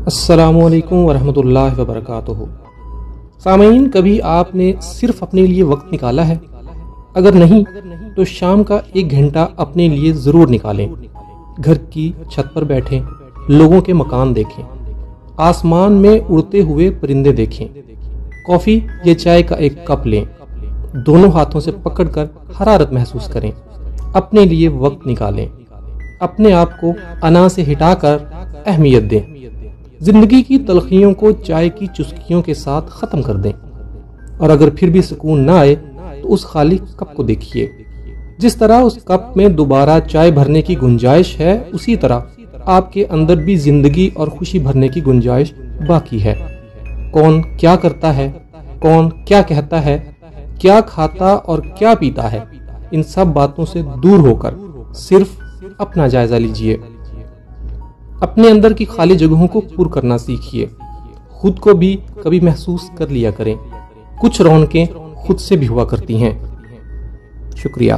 السلام علیکم ورحمۃ اللہ وبرکاتہ۔ سامعین، کبھی آپ نے صرف اپنے لیے وقت نکالا ہے؟ اگر نہیں تو شام کا 1 گھنٹہ اپنے لیے ضرور نکالیں۔ گھر کی چھت پر بیٹھیں، لوگوں کے مکان دیکھیں، آسمان میں اڑتے ہوئے پرندے دیکھیں، کافی یا چائے کا ایک کپ لیں، دونوں ہاتھوں سے پکڑ کر حرارت محسوس کریں، اپنے لیے وقت نکالیں، اپنے آپ کو انا سے ہٹا کر اہمیت دیں، زندگی کی تلخیوں کو چائے کی چسکیوں کے ساتھ ختم کر دیں، اور اگر پھر بھی سکون نہ آئے تو اس خالی کپ کو دیکھیے۔ جس طرح اس کپ میں دوبارہ چائے بھرنے کی گنجائش ہے، اسی طرح آپ کے اندر بھی زندگی اور خوشی بھرنے کی گنجائش باقی ہے۔ کون کیا کرتا ہے، کون کیا کہتا ہے، کیا کھاتا اور کیا پیتا ہے، ان سب باتوں سے دور ہو کر صرف اپنا جائزہ لیجئے۔ اپنے اندر کی خالی جگہوں کو پر کرنا سیکھیے۔ خود کو بھی کبھی محسوس کر لیا کریں۔ کچھ رونقیں خود سے بھی ہوا کرتی ہیں۔ شکریہ۔